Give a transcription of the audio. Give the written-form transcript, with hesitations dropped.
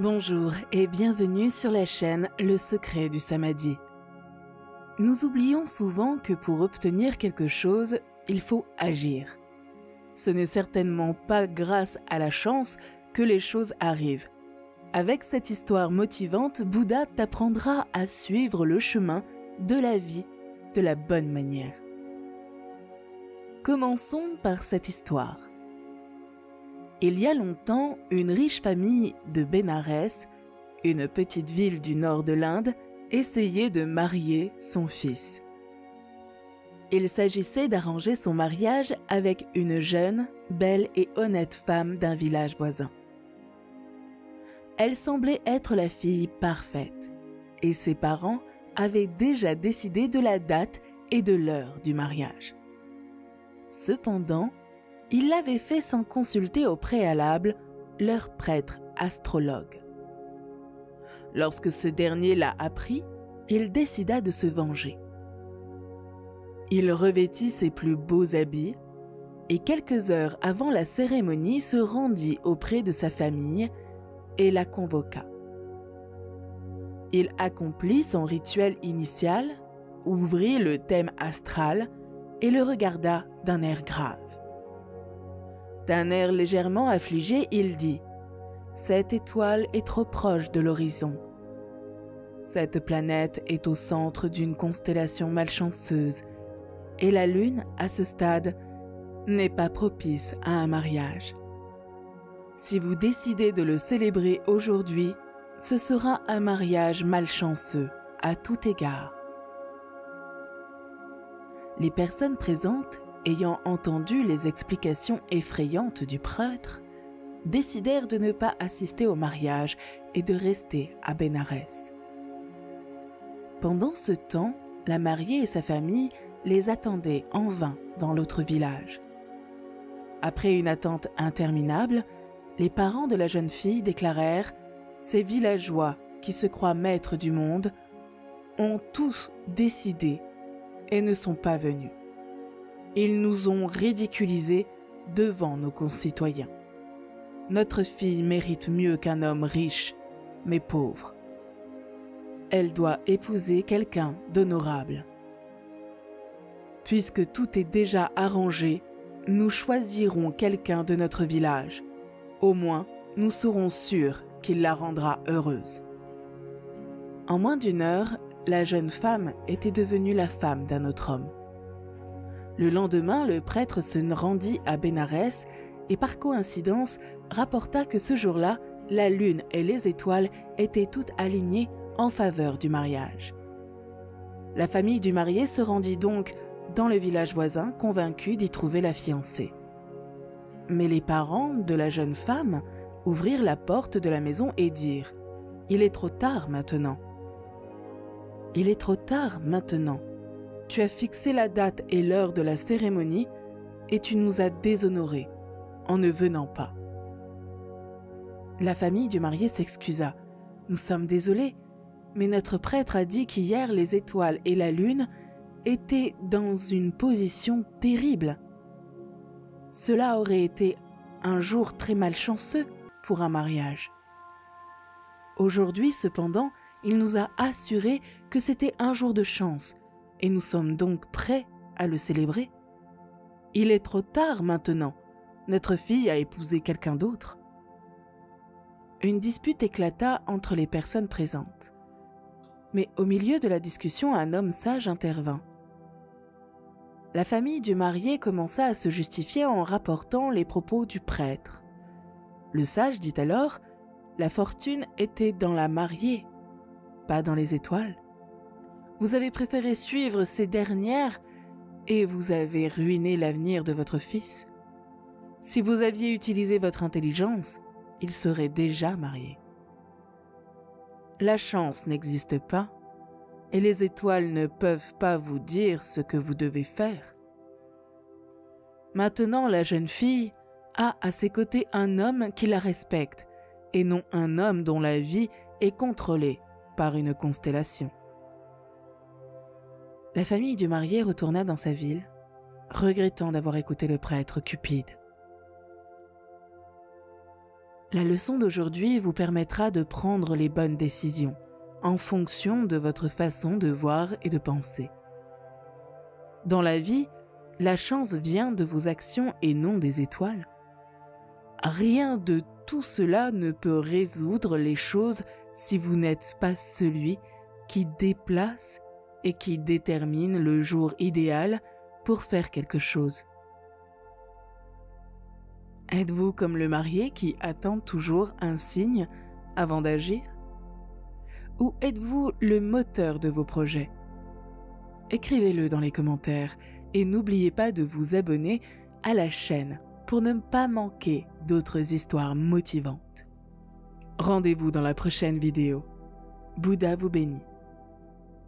Bonjour et bienvenue sur la chaîne Le Secret du Samadhi. Nous oublions souvent que pour obtenir quelque chose, il faut agir. Ce n'est certainement pas grâce à la chance que les choses arrivent. Avec cette histoire motivante, Bouddha t'apprendra à suivre le chemin de la vie de la bonne manière. Commençons par cette histoire. Il y a longtemps, une riche famille de Bénarès, une petite ville du nord de l'Inde, essayait de marier son fils. Il s'agissait d'arranger son mariage avec une jeune, belle et honnête femme d'un village voisin. Elle semblait être la fille parfaite, et ses parents avaient déjà décidé de la date et de l'heure du mariage. Cependant, ils l'avaient fait sans consulter au préalable leur prêtre astrologue. Lorsque ce dernier l'a appris, il décida de se venger. Il revêtit ses plus beaux habits et quelques heures avant la cérémonie se rendit auprès de sa famille et la convoqua. Il accomplit son rituel initial, ouvrit le thème astral et le regarda d'un air grave. D'un air légèrement affligé, il dit « Cette étoile est trop proche de l'horizon. Cette planète est au centre d'une constellation malchanceuse et la Lune, à ce stade, n'est pas propice à un mariage. Si vous décidez de le célébrer aujourd'hui, ce sera un mariage malchanceux à tout égard. » Les personnes présentes, ayant entendu les explications effrayantes du prêtre, décidèrent de ne pas assister au mariage et de rester à Bénarès. Pendant ce temps, la mariée et sa famille les attendaient en vain dans l'autre village. Après une attente interminable, les parents de la jeune fille déclarèrent « Ces villageois qui se croient maîtres du monde ont tous décidé et ne sont pas venus. Ils nous ont ridiculisés devant nos concitoyens. Notre fille mérite mieux qu'un homme riche, mais pauvre. Elle doit épouser quelqu'un d'honorable. Puisque tout est déjà arrangé, nous choisirons quelqu'un de notre village. Au moins, nous serons sûrs qu'il la rendra heureuse. » En moins d'une heure, la jeune femme était devenue la femme d'un autre homme. Le lendemain, le prêtre se rendit à Bénarès et par coïncidence rapporta que ce jour-là, la lune et les étoiles étaient toutes alignées en faveur du mariage. La famille du marié se rendit donc dans le village voisin, convaincue d'y trouver la fiancée. Mais les parents de la jeune femme ouvrirent la porte de la maison et dirent « Il est trop tard maintenant. Il est trop tard maintenant. Tu as fixé la date et l'heure de la cérémonie et tu nous as déshonorés en ne venant pas. » La famille du marié s'excusa. « Nous sommes désolés, mais notre prêtre a dit qu'hier les étoiles et la lune étaient dans une position terrible. Cela aurait été un jour très malchanceux pour un mariage. Aujourd'hui, cependant, il nous a assuré que c'était un jour de chance et nous sommes donc prêts à le célébrer. Il est trop tard maintenant. Notre fille a épousé quelqu'un d'autre. » Une dispute éclata entre les personnes présentes. Mais au milieu de la discussion, un homme sage intervint. La famille du marié commença à se justifier en rapportant les propos du prêtre. Le sage dit alors « La fortune était dans la mariée, pas dans les étoiles. Vous avez préféré suivre ces dernières et vous avez ruiné l'avenir de votre fils. Si vous aviez utilisé votre intelligence, il serait déjà marié. La chance n'existe pas et les étoiles ne peuvent pas vous dire ce que vous devez faire. Maintenant, la jeune fille a à ses côtés un homme qui la respecte et non un homme dont la vie est contrôlée par une constellation. » La famille du marié retourna dans sa ville, regrettant d'avoir écouté le prêtre cupide. La leçon d'aujourd'hui vous permettra de prendre les bonnes décisions en fonction de votre façon de voir et de penser. Dans la vie, la chance vient de vos actions et non des étoiles. Rien de tout cela ne peut résoudre les choses si vous n'êtes pas celui qui déplace et qui détermine le jour idéal pour faire quelque chose. Êtes-vous comme le marié qui attend toujours un signe avant d'agir? Ou êtes-vous le moteur de vos projets? Écrivez-le dans les commentaires et n'oubliez pas de vous abonner à la chaîne pour ne pas manquer d'autres histoires motivantes. Rendez-vous dans la prochaine vidéo. Bouddha vous bénit.